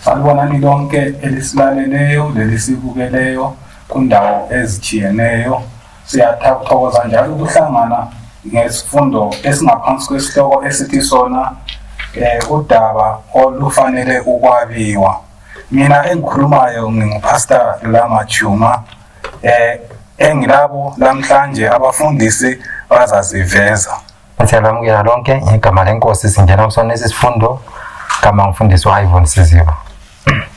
Salibona nilonke elisilaleleyo lelisibukeleyo kundawo ezithiyeneyo. Siyathokoza njalo ukuhlangana ngesifundo esingaphansi kwesihloko esithi sona udaba olufanele ukwabiwa. Mina engikhulumayo ngingupastor Lamajuma. Engilabo namhlanje abafundisi bazaziveza. Siyabamukela lonke igama lenkosi singena kusona isifundo kama ngifundisi Ivan Siziba.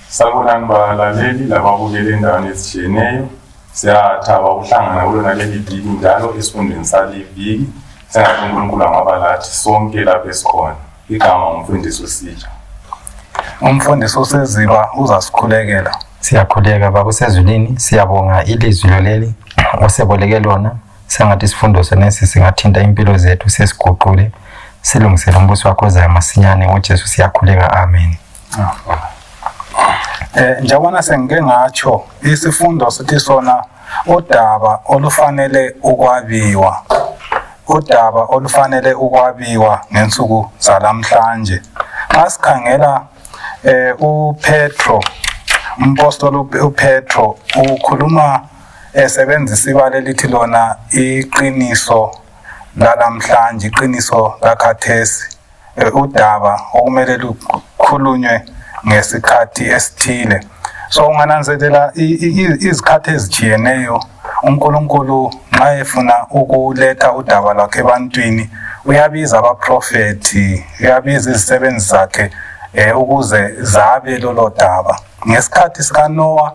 Salibonani balaleli lababukeli endaweni ezitshiyeneyo. Siyathaba ukuhlangana kulona leli viki njalo esifundweni sale viki. Sengathi uNkulunkulu angabalathi sonke lapha esikhona. Igama umfundisi uSija. Umfundisi uSiziba uzasikhulekela. Siyakhuleka baba usezulwini, siyabonga ilizwi loleli oseboleke lona. Sengathi isifundo sonesi singathinta impilo zethu sesiguqule silungisele umbuso wakho ozayo masinyane ngoJesu siyakhuleka amen. Njengoba sengike ngatsho isifundo sithi sona udaba olufanele ukwabiwa. Udaba olufanele ukwabiwa ngensuku zalamhlanje. Masikhangela uPetro, umpostoli uPetro ukhuluma esebenzisa ibala elithi lona iqiniso lalamhlanje, iqiniso lakhathesi, udaba okumele lukhulunywe ngesikhathi esithile. So ungananzelela izikhathi ezithiyeneyo uNkulunkulu nxa efuna ukuletha udaba lwakhe ebantwini uyabiza abaprofeti, uyabiza izisebenzi zakhe ukuze zabe lolo daba. Ngesikhathi sikaNoah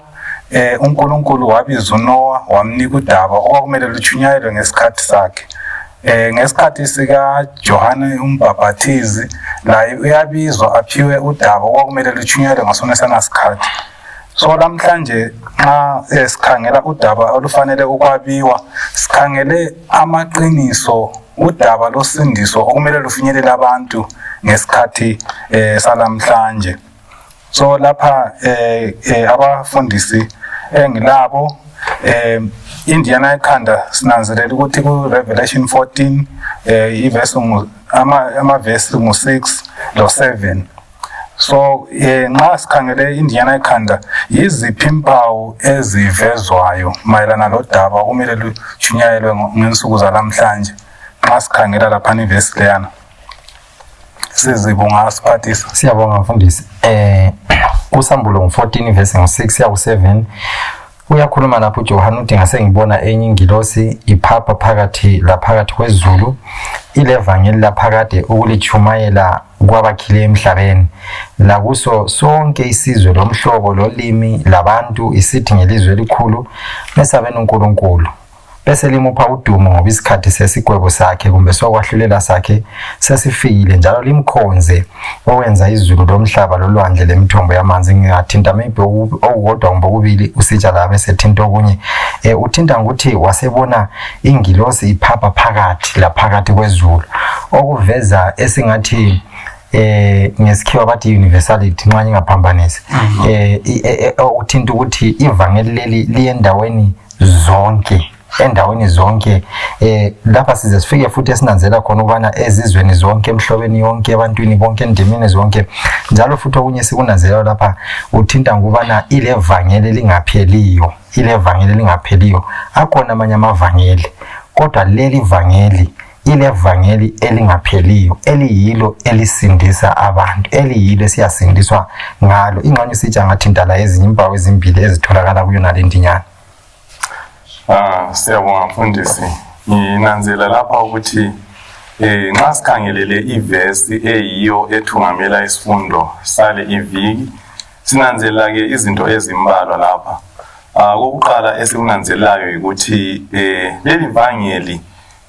uNkulunkulu wabiza uNoah wamnika udaba okwakumele lutshunyayelwe ngesikhathi sakhe. Ngesikhathi sika Johane umbhaphathizi laye uyabizwa aphiwe udaba okwakumele lutshunyayelwe ngasona senasikhathi. So namhlanje nxa sikhangela udaba olufanele ukwabiwa, sikhangele amaqiniso, udaba losindiso okumele lufinyelele abantu ngesikhathi salamhlanje. So lapha abafundisi engilabo Indiana ikhanda sinanzelela ukuthi ku Revelation 14 ivesi amavesi ngu6 lo7. So nxa sikhangele Indiana ikhanda yiziphi impawu ezivezwayo mayelana lodaba kumele lutshunyayelwe ngensuku zalamhlanje. Nxa sikhangela lapha ivesi leyana sizibonga siphathisa. Siyabonga mfundisi. Kusambulo 14 verse 6 ya ku7 uyakhuluma lapho uJohane uthi ngase ngibona enye ingilosi iphapha phakathi kwezulu ilevangeli laphakade ukulichumayela kwabakhile emhlabeni lakuso sonke isizwe lomhlobo lolimi labantu isithi ngelizwe elikhulu mesabeni uNkulunkulu bese limupha udumo ngoba isikhathi sesigwebo sakhe kumbe sokwahlulela sakhe sesifikile njalo limkhonze owenza izulu lomhlaba lolwandle lemithombo yamanzi. Ngingathinta maybe okukodwa kumbe okubili usitsha la bese thinta okunye uthinta ukuthi wasebona ingilosi iphapha phakathi kwezulu okuveza esingathi ngesikhiwa bathi universality nxa ngingaphambanisi uthinta ukuthi ivangeli leli liyendaweni zonke lapha size sifike futhi esinanzela khona ukubana ezizweni zonke emhlobeni yonke ebantwini bonke endimini zonke njalo futhi okunye sikunanzela lapha uthinta ngubana ilevangeli lingapheliyo akhona amanye amavangeli kodwa leli vangeli ilevangeli elingapheliyo eliyilo elisindisa abantu eliyilo siyasindiswa ngalo ingxenye sitsha ngathinta la ezinye impawu ezimbili ezitholakala kuyo nalendinyana. Siyabonga mfundisi. Nginanzela lapha ukuthi nxa sikhangelele ivesi eyiyo ethungamela isifundo sale iviki sinanzela ke izinto ezimbalwa lapha. Okokuqala esikunanzelayo ukuthi leli vangeli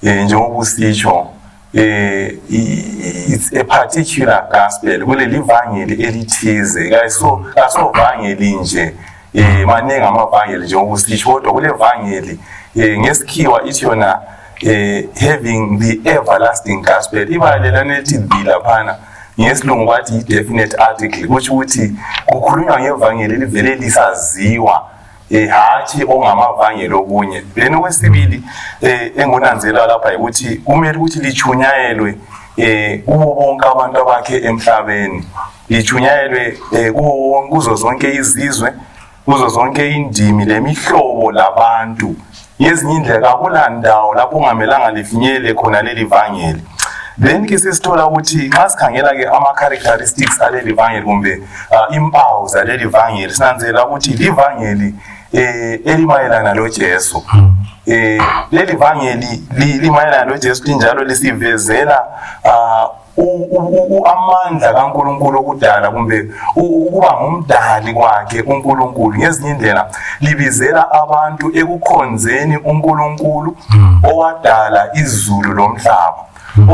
njengoba usitsho it's a particular gospel kuleli vangeli elithize kaso vangeli nje maningi amavangeli njengoba usitsho kodwa kule vangeli ngesikhiwa ithi yona having the everlasting gospel ibalelana ethi laphana ngesilungu bathi definite article ukuthi kukhulunywa ngevangeli livele lisaziwa hathi ongamavangeli okunye. Then okwesibili engunanzela lapha ukuthi kumele ukuthi lichunyayelwe kubo bonke abantu abakhe emhlabeni, lijunyayelwe kuzo zonke izizwe, kuzo zonke indimi lemihlobo labantu. Ngezinye indlela akula ndawo lapho ungamelanga lifinyelele khona leli vangeli. Then ke sesithola ukuthi xa sikhangela ke ama characteristics aleli vangeli kumbe impawu zaleli vangeli, sinanzela ukuthi livangeli elimayelana loJesu. Leli vangeli limayelana loJesu linjalo lisivezela amandla kaNkulunkulu okudala kumbe ukuba ngumdali kwakhe uNkulunkulu. Ngezinye indlela libizela abantu ekukhonzeni uNkulunkulu owadala izulu lomhlaba.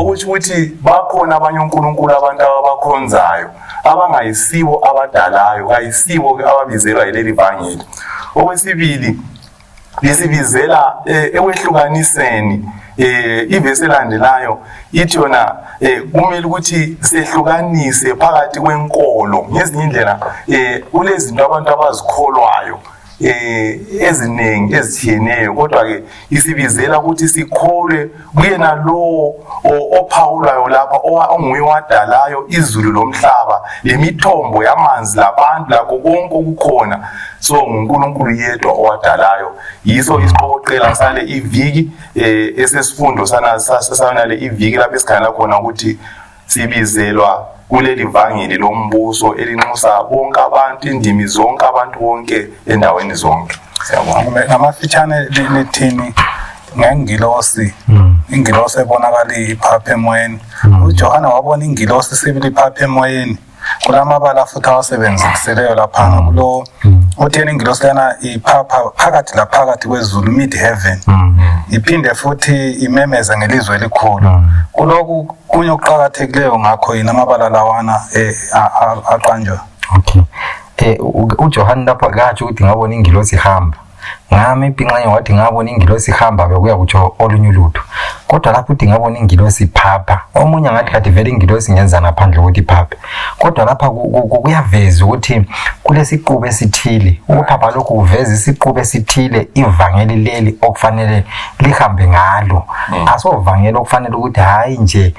Ukuthi ukuthi bakhona abanye uNkulunkulu abantu abakhonzayo abangayisibo abadalayo, ayisibo ababizelwa yileli vangeli. Okwesibili lisibizela ekwehlukaniseni. Ivesi elandelayo ithi yona kumele ukuthi sehlukanise phakathi kwenkolo. Ngezinye indlela kulezinto abantu abazikholwayo eziningi ezithiyeneyo, kodwa ke isibizela ukuthi sikholwe kuyena lo ophawulayo lapha onguye wadalayo izulu lomhlaba lemithombo yamanzi labantu lakho konke okukhona. So nguNkulunkulu yedwa owadalayo. Yiso isiqoqela sale iviki esesifundo sana le iviki lapho esikhangela khona ukuthi sibizelwa kuleli vangeli lombuso elinxusa bonke abantu, indimi zonke, abantu bonke endaweni zonke. Siyabonga. Ngamafitshane lithini ngengilosi, ingilosi ebonakala iphapha emoyeni. uJohana wabona ingilosi sibili iphapha emoyeni. Kulamabala futhi awasebenziseleyo lapha kulo utheni ingilosi lana iphapha phakathi kwezulu, mid heaven. Iphinde futhi imemeza ngelizwe elikhulu. Kuloku kunye okuqhakathekileyo ngakho yina amabala lawana aqanjwa. Okay. uJohana lapha kathi ukuthi ngabona ingilosi ihamba. Ngami impinxanye wathi ngabona ingilosi ihamba bekuya kutsho olunye ulutho. Kodwa lapho uthi ngabona ingilosi iphapha. Omunye ngathi kade vele ingilosi ngenza ngaphandle ukuthi iphapha. Kodwa lapha kuyaveza ukuthi kulesiqubu esithile. Ukuphapha lokho kuveza isiqubu esithile, ivangeli leli okufanele lihambe ngalo. Asovangeli okufanele ukuthi hayi nje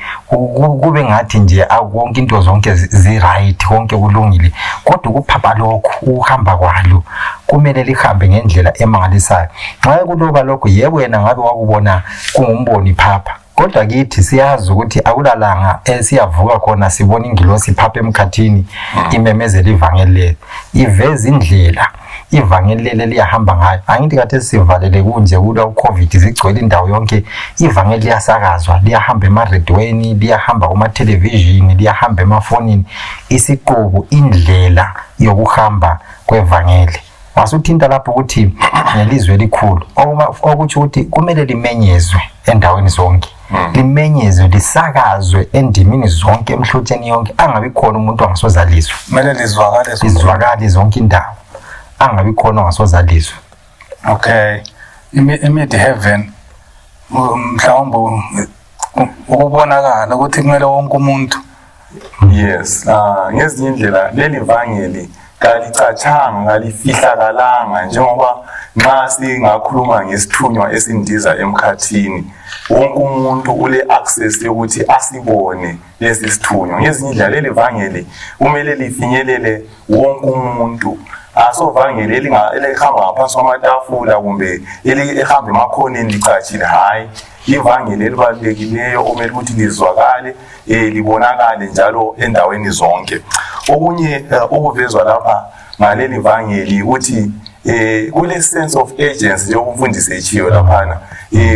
kube ngathi nje akonke into zonke zi-right, konke kulungile. Kodwa ukuphapha lokho uhamba kwalo kumele lihambe ngendlela emangalisayo. Nxa kuloba lokho yebo yena ngabe wakubona kungumboni iphapha. Kodwa kithi siyazi ukuthi akulalanga siyavuka khona sibona ingilosi iphapha emkhathini imemezela ivangeli leli. Iveza indlela ivangeli leli liyahamba ngayo. Angithi kade sivalele kunje kula uCovid zigcwele indawo yonke. Ivangeli liyasakazwa, liyahamba emaredweni, liyahamba kuma television, liyahamba emafonini. Isiqubu indlela yokuhamba kwevangeli. Wasuthinta lapho ukuthi ngelizwe elikhulu okuthi ukuthi kumele limenyezwe endaweni zonke. Limenyezwe, lisakazwe endimini zonke, emhlotsheni yonke, angabi khona umuntu ongasozalizwa. Kumele lizwakale zonke indawo, angabi khona ongasozalizwa. Okay. Mid heaven mhlawumbe ukubonakala ukuthi kumele wonke umuntu. Yes, ngezinye indlela leli vangeli kalicatshanga, kalifihlakalanga, njengoba nxa singakhuluma ngesithunywa esindiza emkhathini, wonke umuntu ule access yokuthi asibone lesi sithunywa. Ngezinye indlela leli vangeli kumele lifinyelele wonke umuntu. Asovangeli elihamba ngaphansi kwamatafula kumbe elihamba emakhoneni licatshile, hayi. Ivangeli elibalulekileyo okumele ukuthi lizwakale, libonakale njalo endaweni zonke. Okunye okuvezwa lapha ngaleli vangeli ukuthi kule sense of urgency yokufundisa echiyo laphana.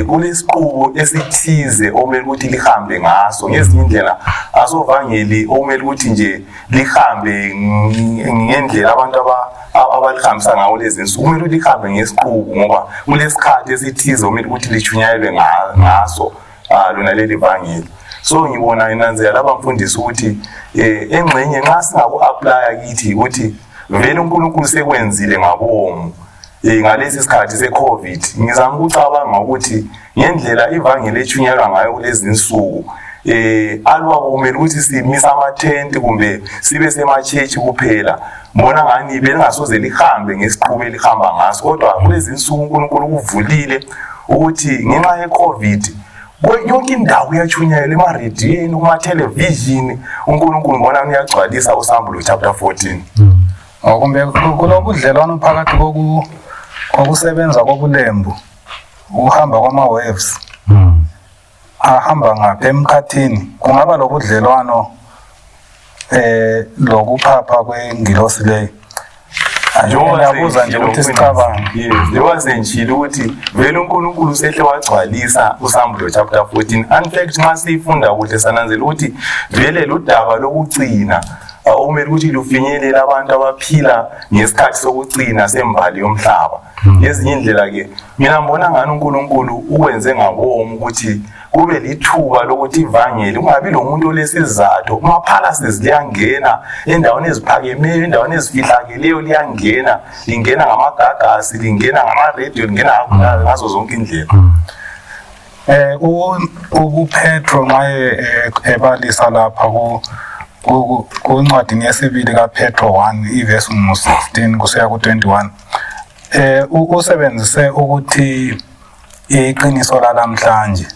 Kulesiqubu esithize okumele ukuthi lihambe ngaso. Ngezinye indlela asovangeli okumele ukuthi nje lihambe ngendlela abantu abalihambisa ngawo lezi nsuku. Kumele ukuthi lihambe ngesiqubu ngoba kulesikhathi esithize okumele ukuthi lichunyayelwe ngaso lona leli vangeli. So ngibona inanzela lapha mfundisi ukuthi engxenye nxa singaku-aplya kithi ukuthi vele uNkulunkulu sekwenzile ngabomu ngalesi sikhathi seCovid. Ngizama ukucabanga ukuthi ngendlela ivangeli echunyelwa ngayo kulezi nsuku alwabo kumele ukuthi simisa amathenti kumbe sibe semachechi kuphela. Mbona ngani belingasoze lihambe ngesiqubu elihamba ngaso, kodwa kulezi nsuku uNkulunkulu kuvulile ukuthi ngenxa yeCovid yonke indawo uyachunyayela emarediyweni kuma-television uNkulunkulu ngibona uyagcwalisa uSambulo chapter 14. Kumbe kulobudlelwano phakathi kokusebenza kobulembu uhamba kwama-waves ahamba ngapha emkhathini kungaba lobudlelwano lokuphapha kwengilosi leyo. Njengoba nje ukuthi sicabange njengoba senjilo ukuthi vele uNkulunkulu usehle wagcwalisa uSambulo chapter 14. In fact nxa siyifunda kuhle sananzela ukuthi vele ludaba lokugcina okumele ukuthi lufinyelela abantu abaphila ngesikhathi sokugcina sembali yomhlaba. Ngezinye indlela ke mina ngibona ngani uNkulunkulu ukwenze ngabomu ukuthi kube lithuba lokuthi ivangeli ungabi lo muntu olesizathu ama-palaces liyangena endaweni eziphakemeyo endaweni ezifihlakeleyo lingena ngamagagasi lingena ngama-radio lingena ngazo zonke indlela. uPetro nxa ebalisa lapha kuncwadini yesibili kaPetro 1 ivesi 16 kusiya ku-21 usebenzise ukuthi iqiniso lalamhlanje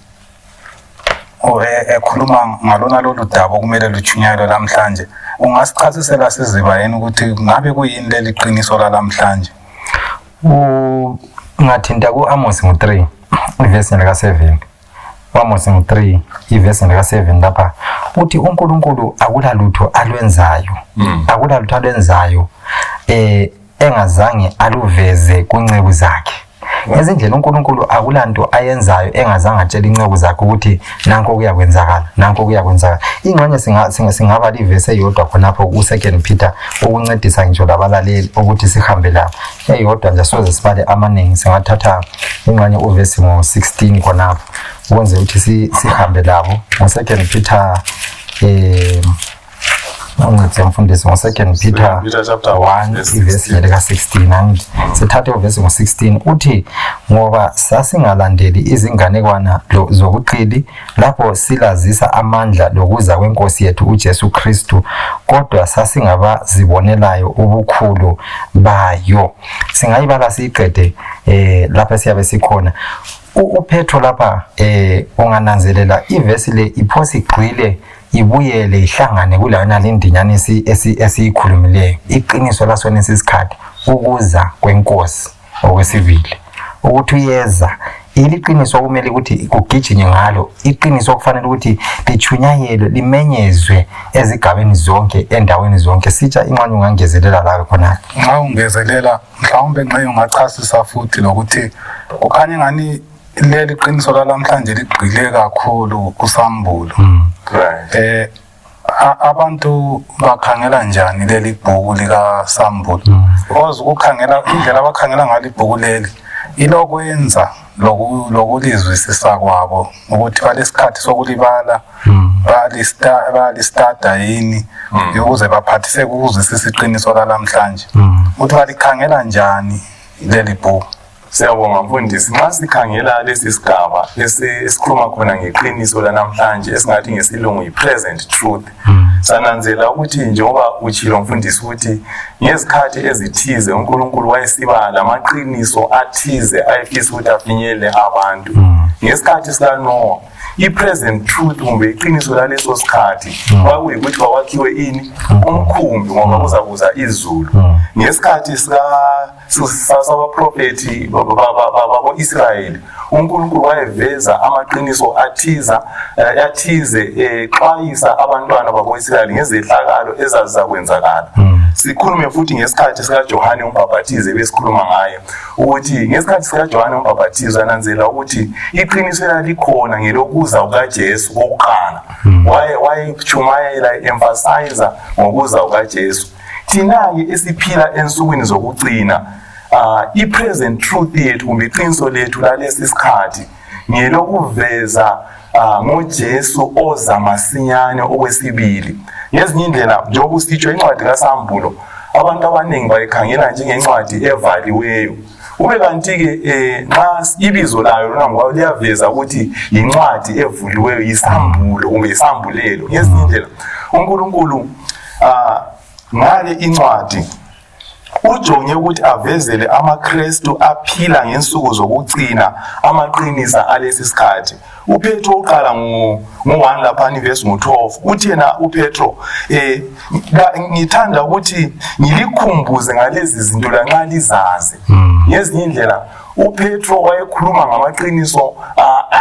ekhuluma ngalona lolu daba okumele luchunyayelwe lamhlanje. Ungasichasisela siziba yini ukuthi ngabe kuyini leli qiniso lalamhlanje? Ngathinta ku-Amos 3 ivesi lika-7 u-Amos 3 ivesi lika-7 lapha uthi uNkulunkulu akulalutho alwenzayo engazange aluveze kunceku zakhe. Ngezindlela uNkulunkulu akulanto ayenzayo engazange atshela inceku zakhe ukuthi nanko kuyakwenzakala. Ingxenye singaba livesi eyodwa khonapho ku-2 Peter ukuncedisa ngisho labalaleli ukuthi sihambe lapho eyodwa nje soze sibale amaningi. Singathatha ingxenye uvesi 16 khonapho ukwenze ukuthi sihambe labo ngo-2 Peter uncedise mfundisi ngo-2 Peter chapter 1 ivesi lika-16 sithathe uvesi ngo-16 uthi ngoba sasingalandeli izinganekwana zobuqili lapho silazisa amandla lokuza kwenkosi yethu uJesu Kristu kodwa sasingabazibonelayo ubukhulu bayo. Singayibala siyiqede lapha siyabe sikhona uPetro lapha ungananzelela ivesi le iphosa igqile ibuyele ihlangane kulayona lindinyana esiyikhulumileyo iqiniso lasona isikhathi ukuza kwenkosi okwesibili ukuthi uyeza iliqiniso okumele ukuthi kugijinye ngalo iqiniso okufanele ukuthi lichunyayelwe limenyezwe ezigabeni zonke endaweni zonke. Sitsha inqanyo ungangezelela la khona nxa ungezelela mhlawumbe nxa ungachasisa futhi lokuthi ukhanye ngani leli qiniso lalamhlanje ligqile kakhulu kuSambulo. Abantu bakhangela njani leli bhuku likaSambulo? Because ukukhangela indlela abakhangela ngalo ibhuku leli ilokwenza lokulizwisisa kwabo ukuthi balesikhathi sokulibala balistada yini ukuze baphathise ukuzwisisa iqiniso lalamhlanje ukuthi balikhangela njani leli bhuku. Siyabonga mfundisi, nxa sikhangela lesi sigaba esikhuluma khona ngeqiniso lanamhlanje esingathi ngesilungu yi-present truth, sananzela ukuthi njengoba utshilo mfundisi ukuthi ngezikhathi ezithize uNkulunkulu wayesiba lamaqiniso athize ayefisa ukuthi afinyelele abantu. Ngesikhathi sikaNoah i-present truth kumbe iqiniso laleso sikhathi kwakuyikuthi kwakhiwe ini umkhumbi ngoba kuzakuza izulu. Ngesikhathi sabaprofethi babo-Israyeli uNkulunkulu wayeveza amaqiniso athize exwayisa abantwana babo-Israyeli ngezehlakalo ezazizakwenzakala. Sikhulume futhi ngesikhathi sikaJohane uMbhaphathizi besikhuluma ngaye ukuthi ngesikhathi sikaJohane uMbhaphathizi ananzela ukuthi iqiniso elalikhona ngelokuza kukaJesu kokuqala. Wayechumayela emphasize ngokuza kukaJesu. Thina-ke esiphila ensukwini zokugcina i-present truth yethu kumbe iqiniso lethu lalesi sikhathi ngelokuveza ngoJesu oza masinyane okwesibili. Ngezinye indlela njengoba usitsho incwadi kaSambulo abantu abaningi bayikhangela njengencwadi evaliweyo. Ube kanti-ke nxa ibizo layo lona ngoba liyaveza ukuthi yincwadi evuliweyo yisambulo kumbe yisambulelo. Ngezinye indlela uNkulunkulu ngale incwadi ujonge ukuthi avezele amaKristu aphila ngensuku zokucina amaqinisa alesi sikhathi. uPetro uqala ngo1 lapha verse ngo12 uthi yena uPetro ngithanda ukuthi ngilikhumbuze ngalezi zinto lanxa lizazi. Ngezinye indlela uPetro wayekhuluma ngamaqiniso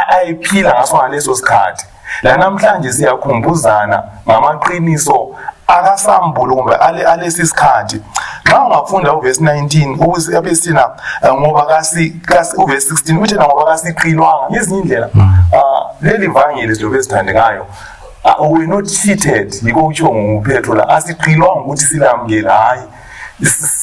ayiphila ngaso ngaleso sikhathi. La namhlanje siyakhumbuzana ngamaqiniso akasambulo kumbe alesi sikhathi. Xa ungafunda uverse 19 ukuze abesina ngoba uverse 16 uthi ngoba kasiqilwanga. Ngezinye indlela leli vangeli silobesithandekayo we not cheated yiko utsho nguPetro la asiqilwanga ukuthi silamukela hayi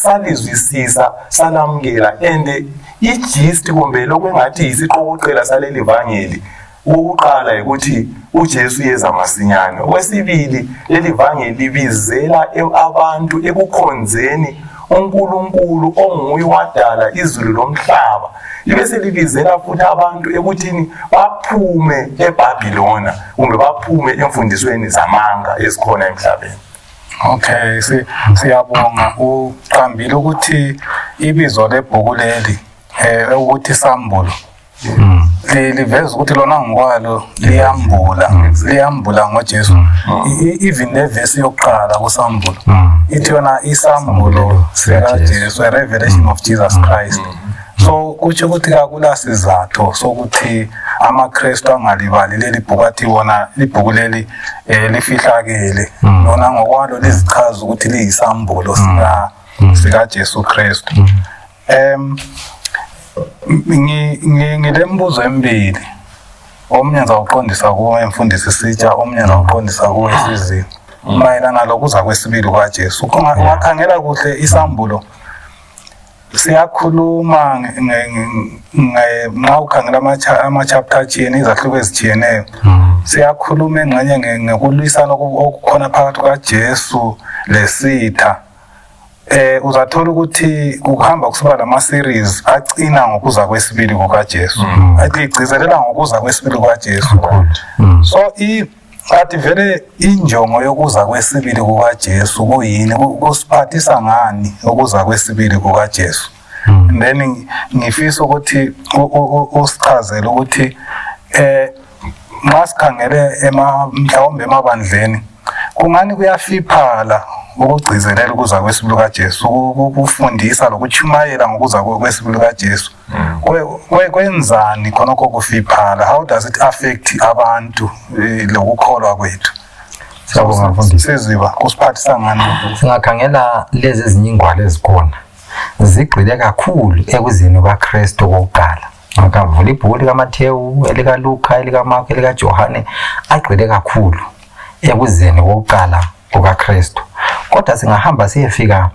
salizwisisa salamukela and igist kumbe lokwengathi isiqokoqela saleli vangeli ukuqala ukuthi uJesu yeza masinyane. Okwesibili leli vangeli libizela abantu ekukhonzeni uNkulunkulu onguye wadala izulu lomhlaba. Libese libizela futhi abantu ekuthini baphume eBhabhilona kumbe baphume emfundisweni zamanga ezikhona emhlabeni. Okay, siyabonga uqambile ukuthi ibizo lebhuku leli ukuthi Sambulo liveza ukuthi lona ngokwalo liyambula ngoJesu. Even nevesi yokuqala kuSambulo ithi yona isambulo sikaJesu, a revelation of Jesus Christ. So kutsho ukuthi akula sizathu sokuthi amaKristu angalibali leli bhuku athi wona libhuku leli lifihlakele lona ngokwalo lizichaza ukuthi liyisambulo sikaJesu Kristu. Ngilembuzo embili. Omnye ngizawuqondisa kuwe emfundisi sitsha, omnye ngizawuqondisa kuwe isizini. Mayelana lokuza kwesibili kwaJesu. Ungakhangela kuhle isambulo siyakhuluma nxa ukhangela ama-chapter atshiyene izahluko ezitshiyeneyo. Siyakhuluma engxenye ngokulwisana okukhona phakathi kukaJesu lesitha. Uzathola ukuthi ukuhamba kusuka lama-series acina ngokuza kwesibili kukaJesu. Ligcizelela ngokuza kwesibili kukaJesu. So athi vele injongo yokuza kwesibili kukaJesu kuyini, kusiphathisa ngani ukuza kwesibili kukaJesu. Then ngifisa ukuthi usichazele ukuthi nxa sikhangele mhlawumbe emabandleni kungani kuyafiphala ukugcizelela ukuza kwesibili kukaJesu, ukufundisa lokuchumayela ngokuza kwesibili kukaJesu. Kwenzani khonokho kufiphala? How does it affect abantu lokukholwa kwethu? Siyabonga mfundisi. Siziba kusiphathisa ngani? Singakhangela lezi ezinye ingwalo ezikhona zigxile kakhulu ekuzeni kwaKristu kokuqala. Ngakavula ibhuku likaMathewu, elikaLuka, elikaMark, elikaJohane agxile kakhulu ekuzeni kokuqala kukaKristu. Kodwa singahamba siyefika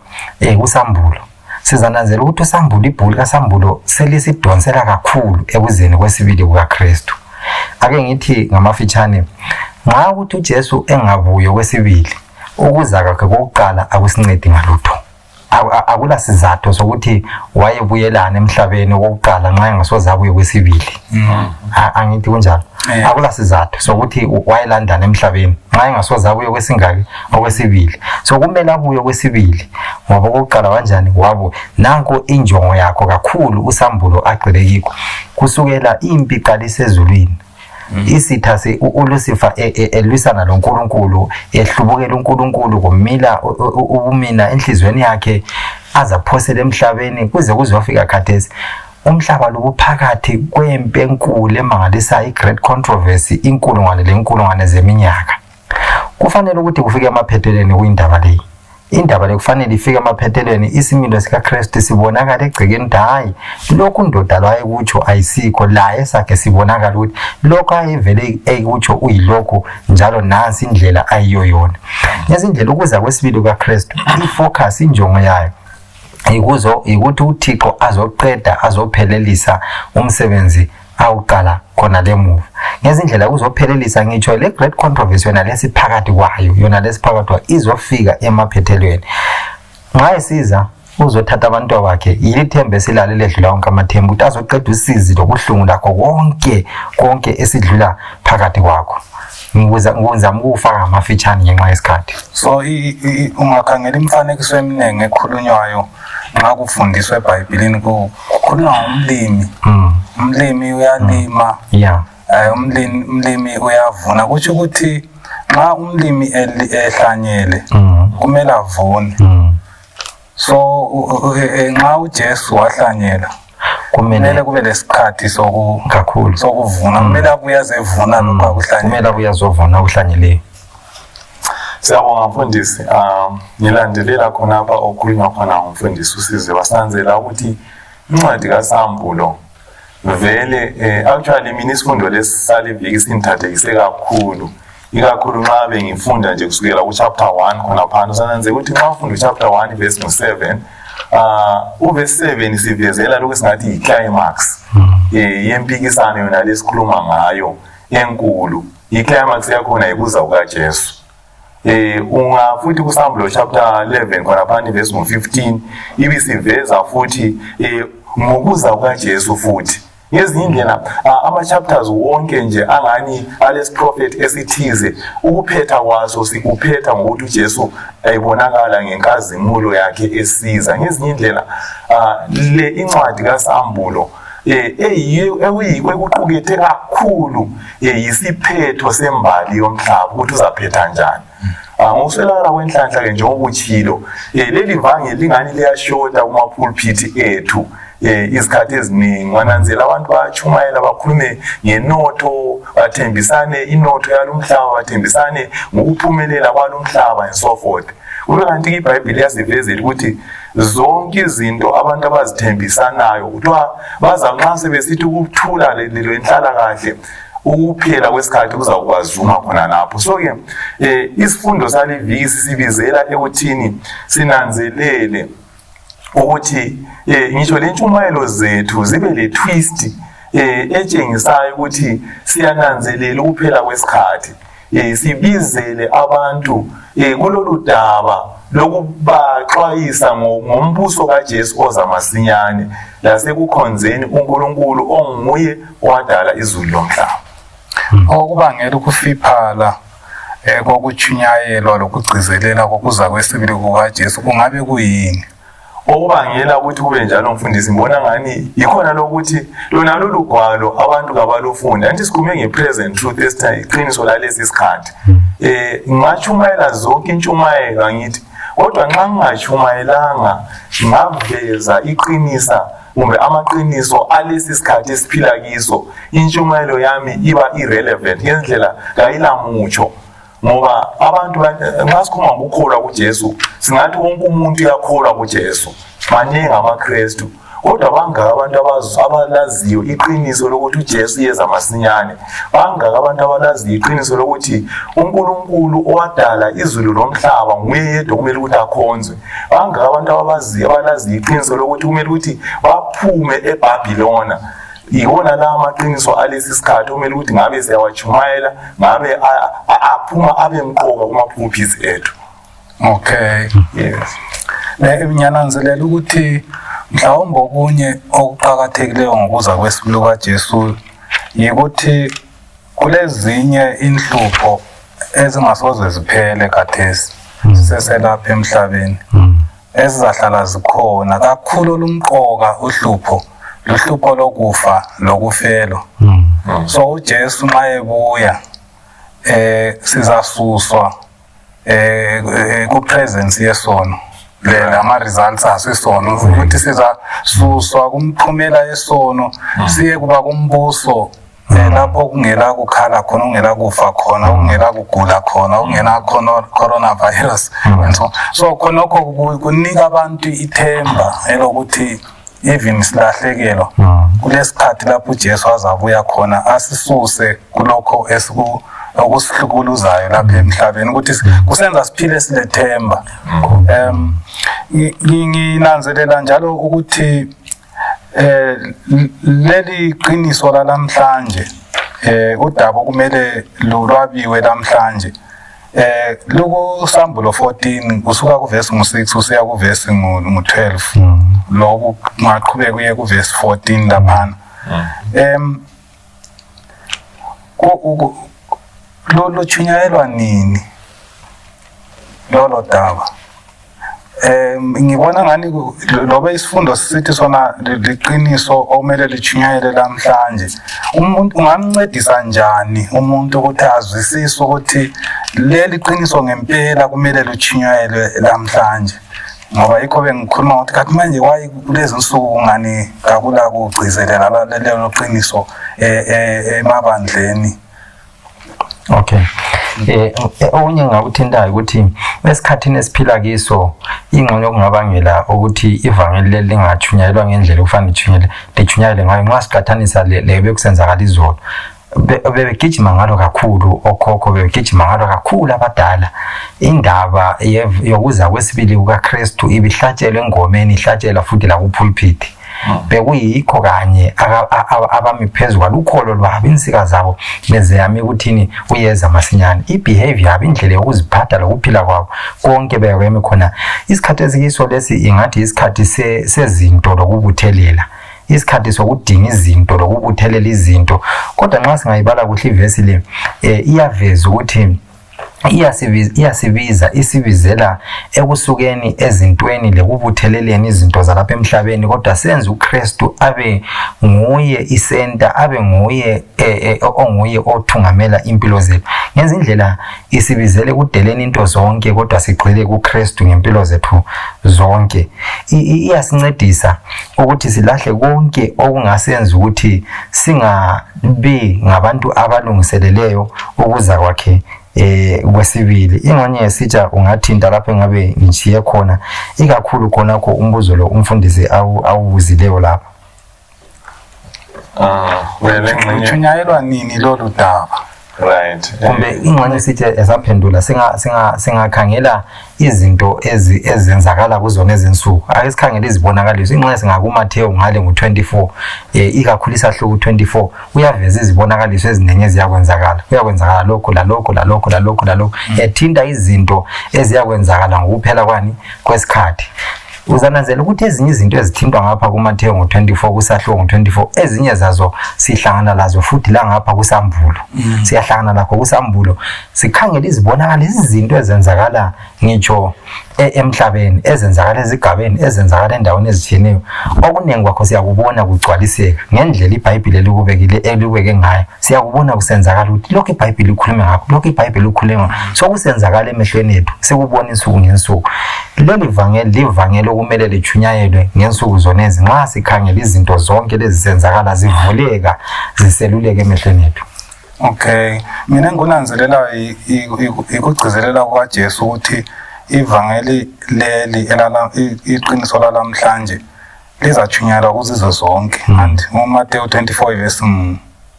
kuSambulo, sizananzela ukuthi uSambulo, ibhuku likaSambulo selisidonsela kakhulu ekuzeni kwesibili kukaKristu. Ake ngithi ngamafitshane, nxa ukuthi uJesu engabuyo kwesibili, ukuza kwakhe kokuqala akusincedi ngalutho. Akula sizathu sokuthi wayebuyelana emhlabeni kokuqala nxa engasoze abuye kwesibili. Angithi kunjalo. Akula sizathu sokuthi wayelandana emhlabeni nxa engasoze abuye kwesingaki okwesibili. So kumele abuye kwesibili ngoba kokuqala kanjani wabo. Nanko injongo yakho kakhulu uSambulo agxile kikho kusukela impi iqalisa ezulwini. Isitha uLucifer elwisana loNkulunkulu, ehlubukela uNkulunkulu kumila ubumina enhlizweni yakhe azaphosela emhlabeni kuze kuzofika khathesi. Umhlaba lobuphakathi kwempi enkulu emangalisayo, i-great controversy, inkulungwane zeminyaka. Kufanele ukuthi kufike emaphethelweni kuyindaba leyi. Indaba le kufanele ifike emaphethelweni, isimilo sikaKristu sibonakala egcekeni ukuthi hayi lokhu indoda lwaye kutsho ayisikho, la esakhe sibonakala ukuthi lokho ayevele ekutsho uyilokho njalo nansi indlela ayiyo yona. Ngezindlela ukuza kwesibili kukaKristu, ifocus, injongo yayo ukuthi uThixo azoqeda, azophelelisa umsebenzi awuqala khona lemuva. Ngezindlela uzophelelisa ngitsho le great controversy yona lesiphakathi kwayo, yona lesiphakathi kwayo izofika emaphethelweni. Nxa esiza uzothatha abantu bakhe, yilithembe esilale ledlula wonke amathembu ukuthi azoqeda usizi lobuhlungu lakho konke esidlula phakathi kwakho. Ngizama ukufaka amafitshane ngenxa yesikhathi. So ungakhangela imifanekiso eminingi ekhulunywayo nxa kufundiswa eBhayibhelini kukhulunywa ngomlimi. Umlimi uyalima. Yeah. Umlimi uyavuna. Kuthi ukuthi nxa umlimi ehlanyele kumele avune. So nxa uJesu wahlanyela kumele kube lesikhathi kakhulu sokuvuna. Kumele abuye azevuna lokho akuhlanyele. Kumele abuye azovuna akuhlanyeleyo. Siyabonga mfundisi. Ngilandelela khonapha okhulunywa khona ngumfundisi uSizwe basanzela ukuthi incwadi kaSambulo vele actually mina isifundo lesisale iviki sinthathekise kakhulu. Ikakhulu nxa bengifunda nje kusukela ku chapter 1 khona phana sananze ukuthi nxa ufunda chapter 1 verse 7 uverse 7 sivezela lokho singathi i-climax yempikisano yona lesikhuluma ngayo enkulu. I-climax yakhona ikuza kukaJesu. Futhi kuSambulo chapter 11 khona phana verse 15 ibisiveza futhi ngokuza kukaJesu futhi. Ngezinye indlela ama-chapters wonke nje angani alesiprophet esithize ukuphetha kwaso sikuphetha ngokuthi uJesu ayibonakala ngenkazimulo yakhe esiza. Ngezinye indlela le incwadi kaSambulo ekuqukethe kakhulu yisiphetho sembali yomhlaba ukuthi uzaphetha njani. Ngokuswelakala kwenhlanhla-ke njengoba utshilo leli vangeli lingani liyashota kuma-pulpit ethu. Izikhathi eziningi wananzela abantu bayachumayela bakhulume ngenotho bathembisane inotho yalomhlaba bathembisane ngokuphumelela kwalomhlaba and so forth. Kube kanti iBhayibheli yasivezela ukuthi zonke izinto abantu abazithembisanayo kuthiwa baza nxa sebesithi ukuthula lelo inhlalakahle ukuphela kwesikhathi kuzakwazuma khona lapho. So ke isifundo saliviki sibizela ekuthini sinanzelele ukuthi ngisho lentshumayelo zethu zibe le twist etshengisayo ukuthi siyananzelela ukuphela kwesikhathi. Sibizele abantu kulolu daba lokubaxwayisa ngombuso kaJesu oza masinyane lasekukhonzeni uNkulunkulu onguye owadala izulu lomhlaba. Okubangela ukufiphala kokuchunyayelwa lokugcizelela kokuza kwesibili kukaJesu kungabe kuyini? Okubangela ukuthi kube njalo mfundisi ngibona ngani ikhona lokuthi lona lolu gwalo abantu kabalufunda. Anti sikhulume ngepresent truth iqiniso lalesi sikhathi. Ngachumayela zonke intshumayelo ngithi kodwa nxa ngingachumayelanga ngaveza iqinisa kumbe amaqiniso alesi sikhathi esiphila kiso intshumayelo yami iba irrelevant ngendlela kayilamutsho. Ngoba abantu nxa sikhuluma ngokukholwa kuJesu singathi wonke umuntu uyakholwa kuJesu. Maningi amaKristu kodwa bangaka abantu abalaziyo iqiniso lokuthi uJesu yeza masinyane. Bangaka abantu abalaziyo iqiniso lokuthi uNkulunkulu owadala izulu lomhlaba nguye yedwa kumele ukuthi akhonzwe. Bangaka abantu abalaziyo iqiniso lokuthi kumele ukuthi baphume eBhabhilona. Iwona la amaqiniso alesi sikhathi kumele ukuthi ngabe siyawachumayela ngabe aphuma abe mqoka kuma-pulpits ethu. Okay. Yes. Ngiyananzelela ukuthi mhlawumbe okunye okuqakathekileyo ngokuza kwesibili kukaJesu yikuthi kulezinye inhlupho ezingasoze ziphele khathesi siseselapha emhlabeni ezizahlala zikhona kakhulu lumqoka uhlupho luhlupho lokufa lokufelo. So uJesu nxa ebuya sizasuswa ku-presence yesono lama results asesono ukuthi sizasuswa kumphumela yesono siye kuba kumbuso lapho kungela kukhala khona kungela kufa khona kungela kugula khona kungena coronavirus so khonokho kunika abantu ithemba elokuthi even silahlekelwa kulesikhathi lapho uJesu azabuya khona asisuse kulokho okusihlukuluzayo lapha emhlabeni ukuthi kusenza siphile silethemba. Nginanzelela njalo ukuthi leli qiniso lalamhlanje udaba kumele lolwabiwe namhlanje lukuSambulo 14 kusuka kuverse 6 usiya kuverse 12 lokho maqhubeka kuye kuverse 14 laphana. Lo chunyayelwa nini lolo daba ngibona ngani lobe isifundo sithi sona liqiniso okumele lichunyayele namhlanje. Umuntu ungamncedisa njani umuntu ukuthi azwisise ukuthi leli qiniso ngempela kumele lichunyayele namhlanje? Ngoba yikho bengikhuluma ukuthi kanti manje wayi kulezi insuku ngani kakula kugcizelela lelo qiniso emabandleni. Okay. Okunye ngakuthintayo ukuthi esikhathini esiphila kiso ingxenye okungabangela ukuthi ivangeli lingachunyayelwa ngendlela okufanele lichunyayele ngayo nxa siqathanisa lebe kusenzakala izolo. Bebegijima ngalo kakhulu okhokho, bebegijima ngalo kakhulu abadala. Indaba yokuza kwesibili kukaKristu ibihlatshelwe engomeni, ihlatshelwa futhi la kupulpit. Bekuyikho kanye abami phezulu kwalukholo lwabo, insika zabo bezeyami ukuthini uyeza masinyane. Ibehavior yabo, indlela yokuziphatha lokuphila kwabo konke bekweme khona. Isikhathi esikiso lesi ingathi isikhathi sezinto lokubuthelela, isikhathi sokudinga izinto lokubuthelela izinto. Kodwa nxa singayibala kuhle ivesi le iyaveza ukuthi iyasibiza isibizela ekusukeni ezintweni lekubutheleleni izinto zalapha emhlabeni, kodwa senze uKristu abe nguye isenta, abe nguye onguye othungamela impilo zethu. Ngenza indlela isibizele kudeleni into zonke, kodwa sigxile kuKristu ngempilo zethu zonke. Iyasincedisa ukuthi silahle konke okungasenza ukuthi singabi ngabantu abalungiseleleyo ukuza kwakhe kwesibili. Ingxenye yesitsha ungathinta lapho engabe ngijiye khona ikakhulu khonakho umbuzo lo umfundisi awubuzileyo lapha. Lichunyayelwa nini lolu daba? Right. Kumbe ingxenye yesitsha esaphendula singakhangela izinto ezenzakala kuzona ezinsuku. Ake sikhangele izibonakaliso. Ingxenye singakuMathewu ngale ngo24 ikakhulu isahluko 24 uyaveza izibonakaliso ezinengi eziyakwenzakala. Kuyakwenzakala lokho lalokho. Ethinta izinto eziyakwenzakala ngokuphela kwani kwesikhathi. Uzananzela ukuthi ezinye izinto ezithintwa ngapha kuMathewu ngo24 kusahluko ngo24 ezinye zazo sihlangana lazo futhi la ngapha kuSambulo. Siyahlangana lakho kuSambulo. Sikhangela izibonakala izinto ezenzakala ngitsho emhlabeni, ezenzakala ezigabeni, ezenzakala endaweni ezitshiyeneyo. Okuningi kwakho siyakubona kugcwaliseka ngendlela iBhayibheli elibeke ngayo. Siyakubona kusenzakala ukuthi lokho iBhayibheli likhuluma ngakho, lokho iBhayibheli likhuluma sokusenzakala emehlweni ethu, sikubona insuku ngensuku. Leli livangeli okumele lichunyayelwe ngensuku zona ezi nxa sikhangela izinto zonke lezi zenzakala zivuleka ziseluleke emehlweni ethu. Okay, mina ngunanzelela ikugcizelela kwaJesu ukuthi ivangeli leli iqiniso lalamhlanje lizachunyayelwa kuzizwe zonke. And uMathewu 24 verse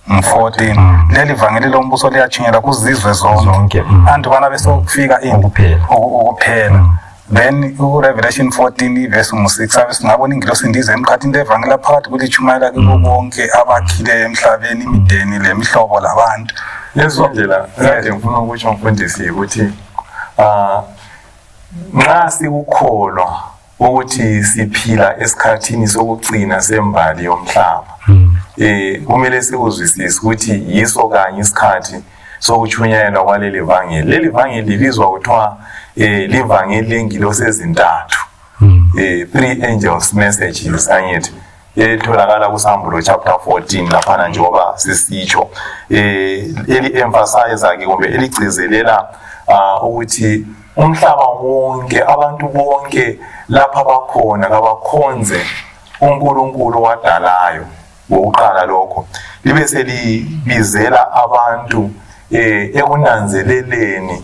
14 leli vangeli lombuso liyachunyayelwa kuzizwe zonke. And bana besokufika ukuphela. Then uRevelation 14 verse 6 abe singabona ingilosi indize emkhathini levangeli phakathi kulichumayela kubo bonke abakhile emhlabeni, imideni lemihlobo labantu. Lezo ndlela kade ngifuna ukuthi mfundisi ukuthi nxa sikukholwa ukuthi siphila esikhathini sokugcina sembali yomhlaba, kumele sikuzwisise ukuthi yiso kanye isikhathi sokuchunyayelwa kwaleli vangeli. Leli vangeli libizwa kuthiwa livangeli lengilosi ezintathu, 3 angels messages angithi, elitholakala kuSambulo chapter 14 laphana njengoba sisitsho. Eli-emphasize-ke kumbe eligcizelela ukuthi umhlaba wonke, abantu bonke lapha bakhona kabakhonze uNkulunkulu owadalayo. Ngokuqala lokho libe selibizela abantu ekunanzeleleni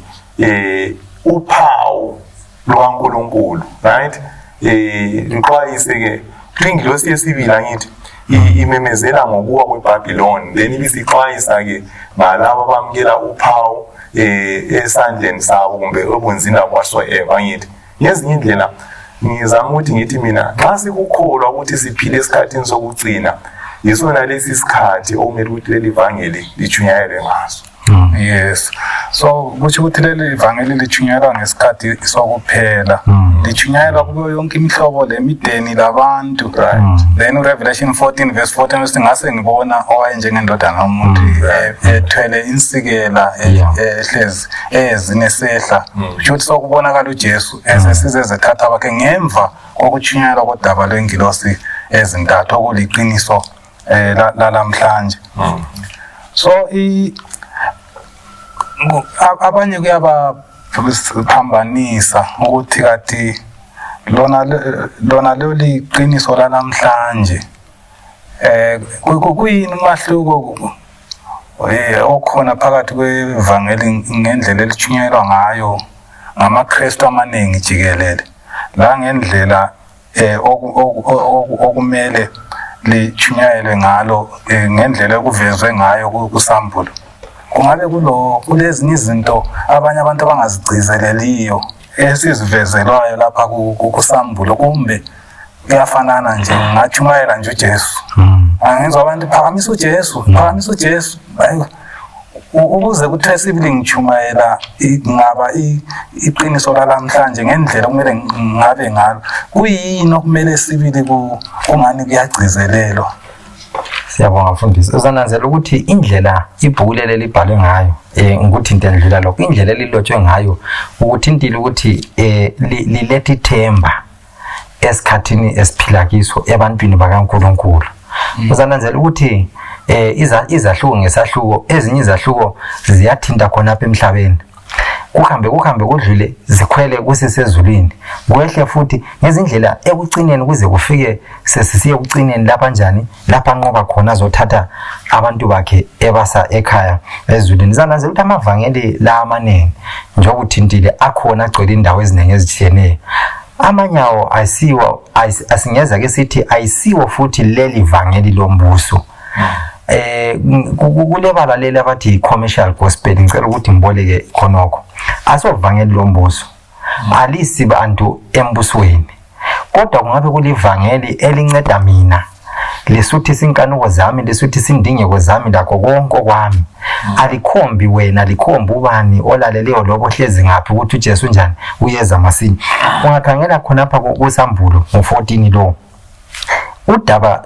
uphawu lwaNkulunkulu, right? Liqwayise-ke ingilosi yesibili angithi imemezela ngokuwa kweBhabhiloni, then ibisixwayisa-ke ngalabo abamukela uphawu esandleni sabo kumbe ebunzini whatsoever angithi. Ngezinye indlela ngizama ukuthi ngithi mina nxa sikukholwa ukuthi siphile esikhathini sokugcina, yisona lesi sikhathi okumele ukuthi leli vangeli lichunyayelwe ngaso. Yes. So kuthi leli vangeli lichunyayelwa ngesikhathi sokuphela lichunyayelwa kuyo yonke imihlobo lemideni labantu. Then uRevelation 14 verse 14 usithi ngase ngibona owayenjengendodana yomuntu ethwele insikela ehlezi ezinesehla. Futhi sokubonakala uJesu esesize zethatha bakhe ngemva kokuchunyayelwa kodaba lwengilosi ezintathu okuliqiniso lalamhlanje. So abanye kuyabaphambanisa ukuthi kathi lona liqiniso lalamhlanje kuyini umahluko okhona phakathi kwevangeli ngendlela elichunyelwa ngayo ngamaKristu amaningi jikelele la ngendlela okumele lichunyayelwe ngalo ngendlela okuvezwe ngayo kusambulo? Kungabe kulezinye izinto abanye abantu abangazigcizeleliyo esizivezelwayo lapha kusambulo, kumbe kuyafanana nje ngachumayela nje uJesu? Angizwa abantu phakamisa uJesu, phakamisa uJesu. Ukuze kuthiwe sibili ngichumayela ngaba iqiniso lalamhlanje ngendlela kumele ngabe ngalo, kuyini okumele sibili kungani kuyagcizelelwa? Siyabonga mfundisi. Uzananzela ukuthi indlela ibhuku leli libhalwe ngayo ukuthi into endlula lokho, indlela elilotshwe ngayo ukuthi intile ukuthi lilethe ithemba esikhathini esiphila kiso ebantwini bakaNkulunkulu. Uzananzela ukuthi izahluko ngesahluko, ezinye izahluko ziyathinta khona apha emhlabeni, kuhambe kudlule zikhwele kusisezulwini, kwehle futhi ngezindlela ekucineni kuze kufike sesisiye ekucineni lapha njani, lapha nqoba khona azothatha abantu bakhe ebasa ekhaya ezulwini. Zananzela ukuthi amavangeli la amaningi njengokuthintile akhona agcwele indawo eziningi ezitshiyeneyo. Amanyawo asingeza ke sithi ayisiwo futhi leli vangeli lombuso. Kulebala leli abathi commercial gospel, ngicela ukuthi ngiboleke khonokho. Asovangeli lombuso, alisi bantu embusweni, kodwa kungabe kulivangeli elinceda mina lesuthi inkanuko zami, lesuthi indingeko zami lakho konke kwami. Alikhombi wena, likhomba ubani olaleleyo lobo hlezi ngaphi ukuthi uJesu njani uyeza masini. Ungakhangela khonapha kusambulo ngo14 lo udaba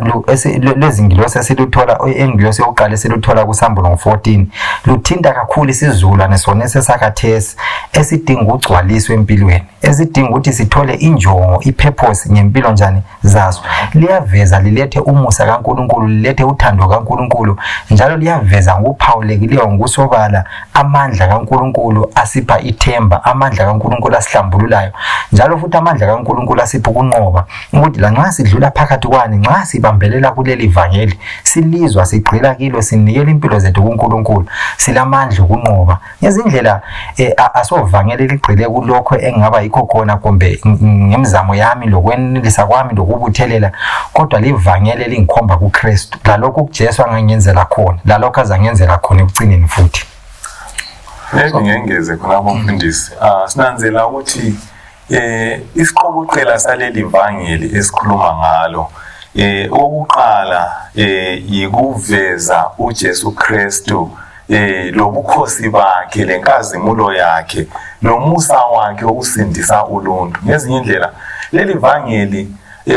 lezingilosi esiluthola engilosi yokuqala esiluthola kusambulo ngo14 luthinta kakhulu isizukulwane sona esesakhathesi esidinga ukugcwaliswa empilweni, esidinga ukuthi sithole injongo, ipurpose ngempilo njani zaso. Liyaveza lilethe umusa kaNkulunkulu, lilethe uthando kaNkulunkulu, njalo liyaveza ngokuphawulekileyo ngokusobala amandla kaNkulunkulu asipha ithemba, amandla kaNkulunkulu asihlambululayo, njalo futhi amandla kaNkulunkulu asipha ukunqoba ukuthi lanxa sidlula phakathi kwani, nxa sibambelela kuleli vangeli, silizwa sigqila kilo, sinikela impilo zethu kuNkulunkulu, silamandla okunqoba. Ngezindlela asovangeli ligqile kulokho engaba yikho khona kumbe ngemizamo yami lokwenelisa kwami lokubuthelela, kodwa livangeli lingikhomba kuKristu, lalokho kuJesu angangenzela khona, lalokho azangenzela khona ekucineni futhi. Ngengeze khona bomfundisi, sinanzela ukuthi isiqokoqela saleli vangeli esikhuluma ngalo okokuqala yikuveza uJesu Kristu lobukhosi bakhe, lenkazimulo yakhe, nomusa wakhe wokusindisa uluntu. Ngezinye indlela leli vangeli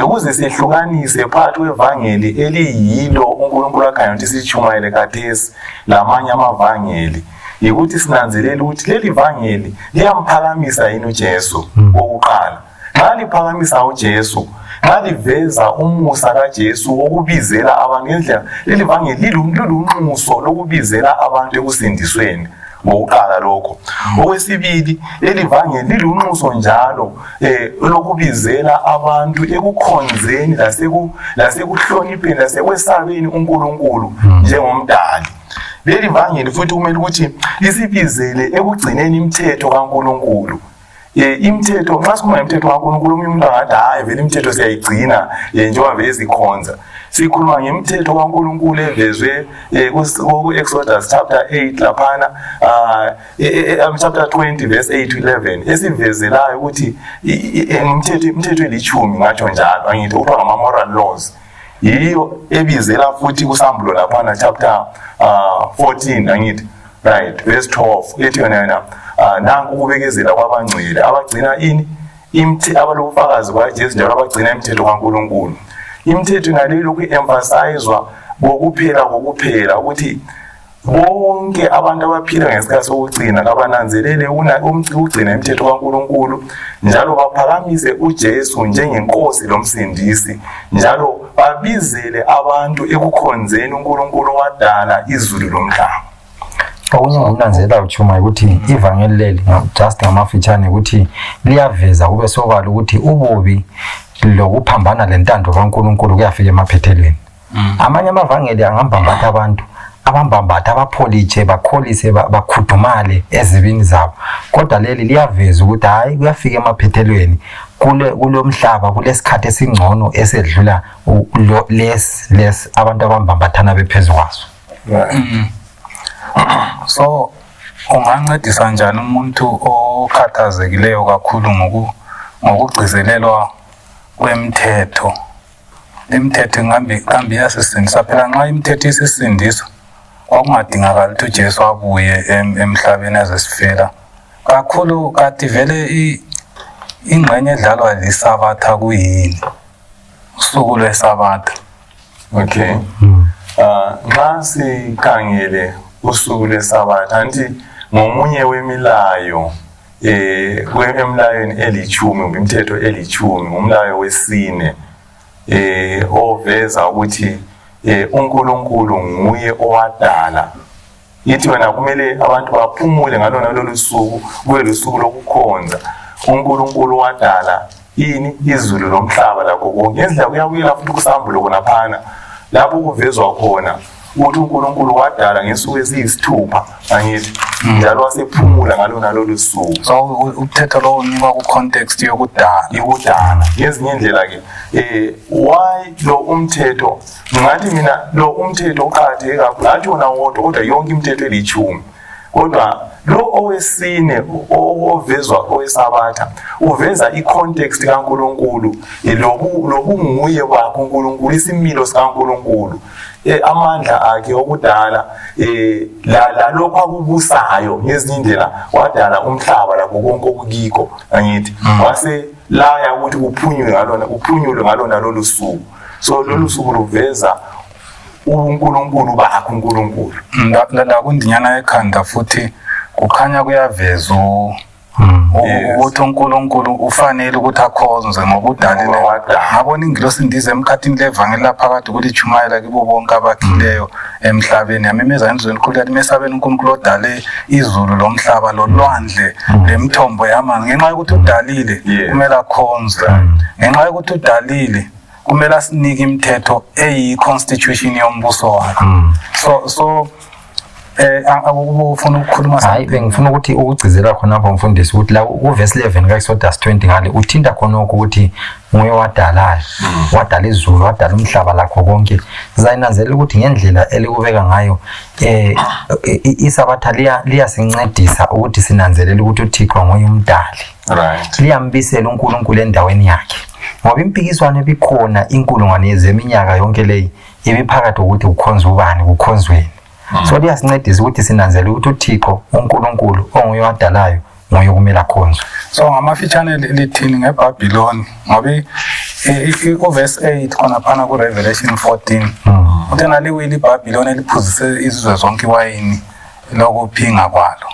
ukuze sihlukanise phakathi kwevangeli eliyilo uNkulunkulu akhayo ukuthi sichumayele khathesi lamanye amavangeli, yikuthi sinanzelela ukuthi leli vangeli liyamphakamisa yini uJesu okokuqala. Nxa liphakamisa uJesu, nxa liveza umusa kaJesu wokubizela abantu ngendlela, leli vangeli lilunxuso lokubizela abantu ekusindisweni ngokuqala lokho. Okwesibili, leli vangeli lilunxuso njalo lokubizela abantu ekukhonzeni lasekuhlonipheni lasekwesabeni uNkulunkulu njengomdali. Leli vangeli futhi kumele ukuthi lisibizele ekugcineni imithetho kaNkulunkulu. Imithetho, nxa sikhuluma ngemithetho kaNkulunkulu, umuntu angathi hayi vele imithetho siyayigcina njengoba vele sikhonza. Sikhuluma ngemithetho kaNkulunkulu evezwe ku-Exodus chapter 8 laphana, chapter 20 verse 8 to 11, esivezelayo ukuthi imithetho elithumi ngatsho njalo, angithi kuthiwa ngama-moral laws. Yiyo ebizela futhi kusambulo laphana chapter 14, angithi, right, verse 12, ethi yona nanku ukubekezela kwabangcwele abagcina ini abalobufakazi bakaJesu njalo abagcina imithetho kaNkulunkulu. Imithetho naleyo lokhu emphasizwa kokuphela ukuthi bonke abantu abaphila ngesikhathi sokugcina kabananzelele ukugcina imithetho kaNkulunkulu njalo baphakamise uJesu njengenkosi lomsindisi njalo babizele abantu ekukhonzeni uNkulunkulu owadala izulu lomhlaba. Okunye ngokunanzelela uChuma ukuthi ivangeli leli just ngamafitshane ukuthi liyaveza kube sobala ukuthi ububi lokuphambana lentando kaNkulunkulu kuyafika emaphethelweni. Amanye amavangeli angambambatha abantu abambambatha abapholiche bakholise bakhudumale ezibini zabo, kodwa leli liyaveza ukuthi hayi kuyafika emaphethelweni kulomhlaba kulesikhathi esingcono esedlula les abantu abambambathana bephezukwazo. So ungancedisa njani umuntu okhathazekileyo kakhulu ngokugcizelelwa kwemithetho? Imithetho ngambi yasisindisa phela nxa imithetho isisindisa kwakungadingakala ukuthi uJesu abuye emhlabeni azesifela kakhulu. Kati vele ingxenye edlalwa lisabatha kuyini usuku lwesabatha? Okay. Nxa sikhangele usuku lwesabatha anti ngomunye wemilayo emilayweni eli-10 imithetho eli-10 umlayo wesine oveza ukuthi uNkulunkulu nguye owadala. Yithi wena kumele abantu baphumule ngalona lolu suku kube lusuku lokukhonza uNkulunkulu owadala izulu lomhlaba lakho konke. Ngendlela kuyabuyela futhi kusambulo khonaphana lapho kuvezwa khona ukuthi uNkulunkulu wadala ngesuku eziyisithupha angithi njalo wasephumula ngalona lolu suku. So uthetha lo unika ku context yokudala ngezinye indlela ke why lo umthetho ngathi mina lo umthetho uqhatheke kakhulu athi wona wodwa kodwa yonke imithetho eli-10 kodwa lo owesine ovezwa owesabatha uveza i-context kaNkulunkulu lobunguye wakhe uNkulunkulu isimilo sikaNkulunkulu amandla akhe okudala lokho akubusayo ngezinye indlela wadala umhlaba lakho konke okukiko angithi wase laya ukuthi kuphunyulwe ngalona lolu suku. So lolu suku luveza uNkulunkulu bakhe uNkulunkulu la kundinyana ekhanda futhi kukhanya kuyaveza ukuthi uNkulunkulu ufanele ukuthi akhonzwe ngokudalela ngabona ingilosi ndize emkhathini levangeli laphakathi ukuthi ichumayela kibo bonke abakhileyo emhlabeni yamemeza endlweni enkulu yathi mesabeni uNkulunkulu odale izulu lomhlaba lolwandle lemthombo yamanzi. Ngenxa yokuthi udalile kumele akhonzwe, ngenxa yokuthi udalile kumele asinike imithetho eyi-constitution yombuso wakhe. So ufuna ukukhuluma hayi bengifuna ukuthi ukugcizela khona lapho mfundisi ukuthi la kuverse 11 kaExodus 20 ngale uthinta khona ukuthi nguye wadalayo wadala izulu wadala umhlaba lakho konke. Zayinanzela ukuthi ngendlela elikubeka ngayo isabatha liyasincedisa ukuthi sinanzelele ukuthi uThixo nguye umdali, liyambisela uNkulunkulu endaweni yakhe ngoba impikiswano ebikhona inkulungwane yezeminyaka yonke leyi ibiphakathi ukuthi ukhonza ubani kukhonzweni. So liyasincedisa ukuthi sinanzele ukuthi uThixo uNkulunkulu onguye wadalayo nguye kumele akhonzwe. So ngamafitshane lithini ngeBhabhiloni ngoba uverse 8 khona phana kuRevelation 14 uthi naliwile iBhabhiloni eliphuzise izizwe zonke iwayini lokuphinga kwalo.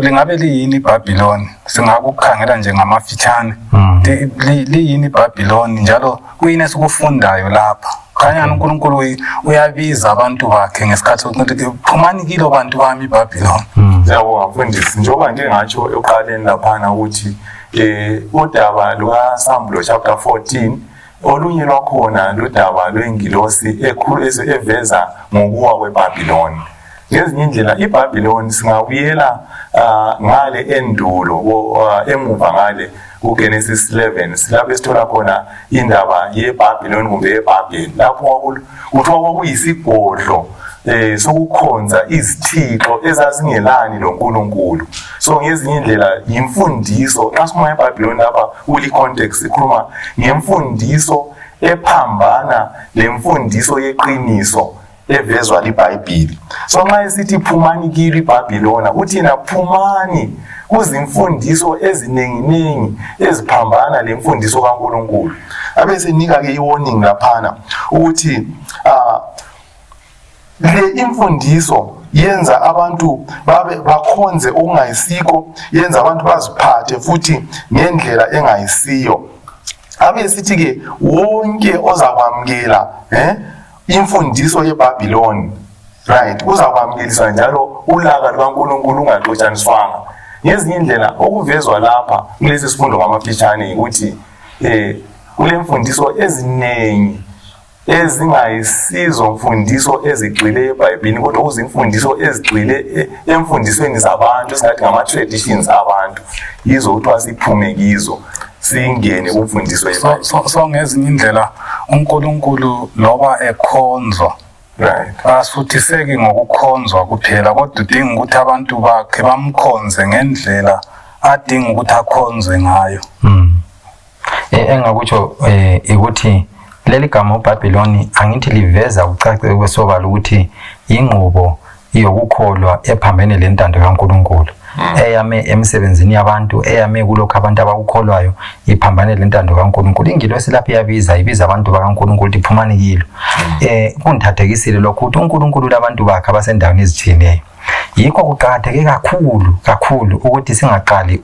Lingabe liyini iBhabhiloni? Singakukhangela nje ngamafitshane liyini iBhabhiloni njalo kuyini esikufundayo lapha? Khanya uNkulunkulu uyabiza abantu bakhe ngesikhathi ukuthi phumani kilo bantu bami iBhabhiloni. Yabo mfundisi njengoba ngike ngatsho eqaleni laphana ukuthi udaba lukaSambulo chapter 14 olunye lwakhona ludaba lwengilosi eveza ngokuwa kweBhabhiloni. Ngezinye indlela iBhabhiloni singabuyela ngale endulo emuva ngale kuGenesis 11 silapho esithola khona indaba yeBhabhiloni kumbe yeBhabheli lapho kuthiwa kwakuyisigodlo sokukhonza izithixo ezazingelani loNkulunkulu. So ngezinye indlela imfundiso nxa sikhuluma ngeBhabhiloni lapha kuli context ikhuluma ngemfundiso ephambana lemfundiso yeqiniso evezwa liBhayibheli. So nxa esithi phumani kilo iBhabhiloni uthina phumani kuzimfundiso eziningi eziphambana lemfundiso kaNkulunkulu. Abese nika ke iwarning laphana ukuthi le imfundiso yenza abantu bakhonze okungayisiko, yenza abantu baziphathe futhi ngendlela engayisiyo. Abe sithi ke wonke ozakwamukela imfundiso yeBhabhiloni, right, uzakwamukela njalo ulaka lukaNkulunkulu ungaxotshaniswanga. Ngezinye indlela okuvezwa lapha kulesi sifundo ngamafitshane ukuthi kule mfundiso eziningi ezingayisizo mfundiso ezigxile eBhayibhelini, kodwa kuzimfundiso ezigxile emfundisweni zabantu esingathi ngama-traditions abantu, yizo kuthiwa siphume kizo singene kumfundiso yeBhayibheli. So ngezinye indlela uNkulunkulu loba ekhonzwa, right, asuthiseki ngokukhonzwa kuphela, kodwa udinga ukuthi abantu bakhe bamkhonze ngendlela adinga ukuthi akhonzwe ngayo. Engakutsho ukuthi leli gama uBhabhiloni angithi liveza ucace kwesobala ukuthi inqubo yokukholwa ephambene lentando kaNkulunkulu, eyame emsebenzini yabantu, eyame kulokho abantu abakukholwayo iphambane lentando kaNkulunkulu. Ingilosi lapho ibiza abantu bakaNkulunkulu iphumane kilo. Kundithathekisile lokho ukuthi uNkulunkulu labantu bakhe abasendaweni ezitshiyeneyo. Yikho kuqakatheke kakhulu ukuthi singaqali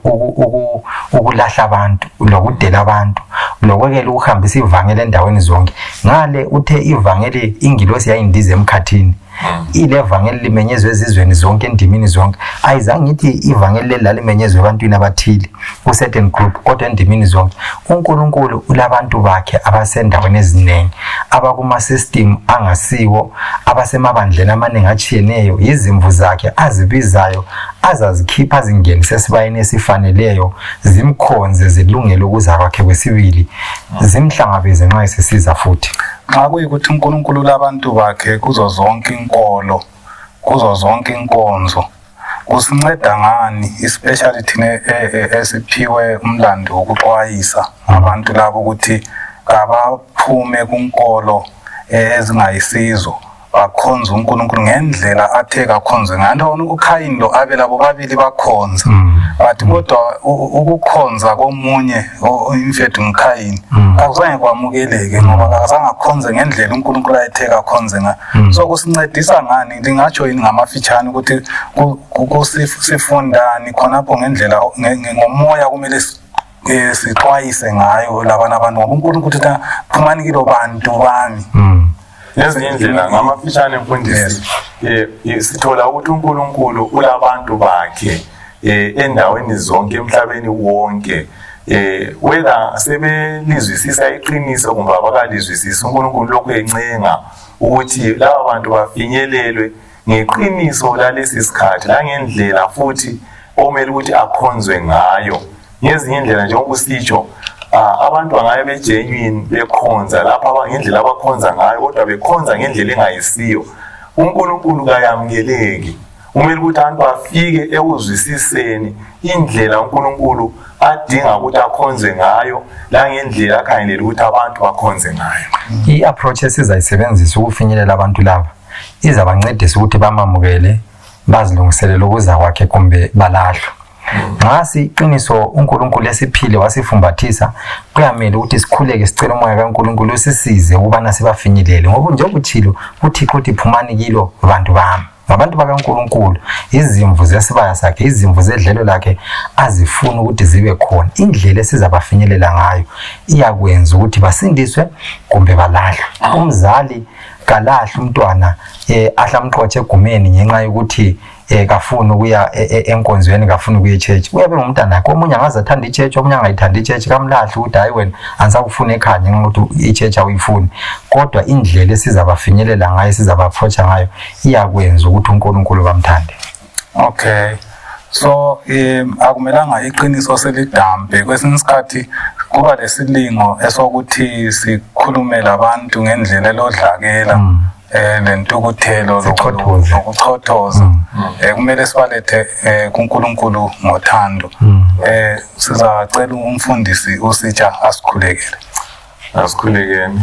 ukulahla abantu, lokudela abantu, lokwekela ukuhambisa ivangeli endaweni zonke. Ngale uthe ivangeli ingilosi yayindiza emkhathini. Ile vangeli limenyezwe ezizweni zonke, endimini zonke. Ayizange ngithi ivangeli lalimenyezwe ebantwini abathile ku certain group, kodwa endimini zonke. uNkulunkulu ulabantu bakhe abasendaweni eziningi, abakuma system angasiwo, abasemabandleni amaningi achiyeneyo, izimvu zakhe azibizayo, azazikhipha zingenise esibayeni esifaneleyo, zimkhonze zilungele ukuza kwakhe kwesibili, zimhlangabeze nxa esesiza futhi. Xa kuyikuthi uNkulunkulu labantu bakhe kuzo zonke inkolo, kuzo zonke inkonzo, kusinceda ngani especially thina esiphiwe umlando wokuxwayisa abantu labo ukuthi abaphume kunkolo ezingayisizo, bakhonza uNkulunkulu ngendlela athe kakhonze ngayo. uKhayini lo Abel labo babili bakhonza, but kodwa ukukhonza komunye imfethu uKhayini akuzange kwamukeleke ngoba akazange akhonze ngendlela uNkulunkulu ayethe kakhonze ngayo. So kusincedisa ngani, lingatsho yini ngamafitshane ukuthi kusifundani khonapho ngendlela ngomoya kumele sixwayise ngayo labana abantu ngoba uNkulunkulu uthi phumani kilo bantu bami. Ngezinye indlela ngamafitshane emfundisi sithola ukuthi uNkulunkulu ulabantu bakhe endaweni zonke emhlabeni wonke, whether sebelizwisisa iqiniso kumbe abakalizwisisi, uNkulunkulu lokhu encenga ukuthi laba bantu bafinyelelwe ngeqiniso lalesi sikhathi langendlela futhi omele ukuthi akhonzwe ngayo. Ngezinye indlela njengoba usitsho, abantu angaye begenuine bekhonza lapha ngendlela abakhonza ngayo, kodwa bekhonza ngendlela engayisiyo, uNkulunkulu kayamukeleki. Umele ukuthi abantu bafike ekuzwisiseni indlela uNkulunkulu adinga ukuthi akhonze ngayo langendlela akhangelela ukuthi abantu bakhonze ngayo. I-approach esizayisebenzisa ukufinyelela abantu laba izabancedisa ukuthi bamamukele, bazilungiselele ukuza kwakhe kumbe balahlwe. Ngasi iqiniso uNkulunkulu esiphile wasifumbathisa, kuyamele ukuthi sikhuleke sicela umoya kaNkulunkulu usisize ukubana sibafinyelele, ngoba njengoba uthilo uThixo uthi phumani kilo bantu bami, ngabantu bakaNkulunkulu, izimvu zesibaya sakhe, izimvu zedlelo lakhe azifuna ukuthi zibe khona. Indlela esizabafinyelela ngayo iyakwenza ukuthi basindiswe kumbe balahlwe. Umzali kalahla umntwana ahlamqotshe egumeni ngenxa yokuthi kafuna ukuya enkonzweni, kafuna ukuya eChurch. Uyabe ngumntana wakhe, omunye angaze athanda iChurch, omunye angayithanda iChurch, kamlahle ukuthi hayi wena angisakufuna ekhaya ngenxa ukuthi iChurch awuyifuni. Kodwa indlela esizabafinyelela ngayo, sizabaapproacha ngayo, iyakwenza ukuthi uNkulunkulu bamthande. Okay, so akumelanga iqiniso selidambe. Kwesinye isikhathi kuba lesilingo esokuthi sikhulume labantu ngendlela elodlakela, lentukuthelo lokuchothoza. Kumele sibalethe kuNkulunkulu ngothando. Sizacela umfundisi uSitsha asikhulekele. Asikhulekeni.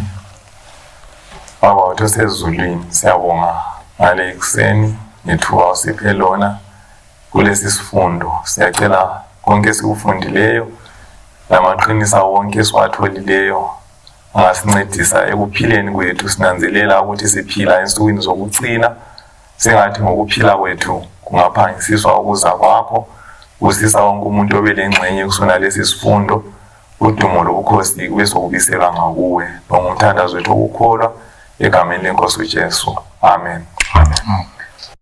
Baba wethu osezulwini, siyabonga ngale kuseni ngethuba osiphe lona kulesi sifundo. Siyacela konke sikufundileyo namaqinisa wonke siwatholileyo angasincedisa ekuphileni kwethu, sinanzelela ukuthi siphila ensukwini zokucina, sengathi ngokuphila kwethu kungaphangisiswa ukuza kwakho. Usisa wonke umuntu obelengxenye kusona lesi sifundo, udumo lobukhosi kube sokubiseka ngakuwe. Ngomthandazo wethu ukukholwa egameni lenkosi uJesu. Amen. Amen.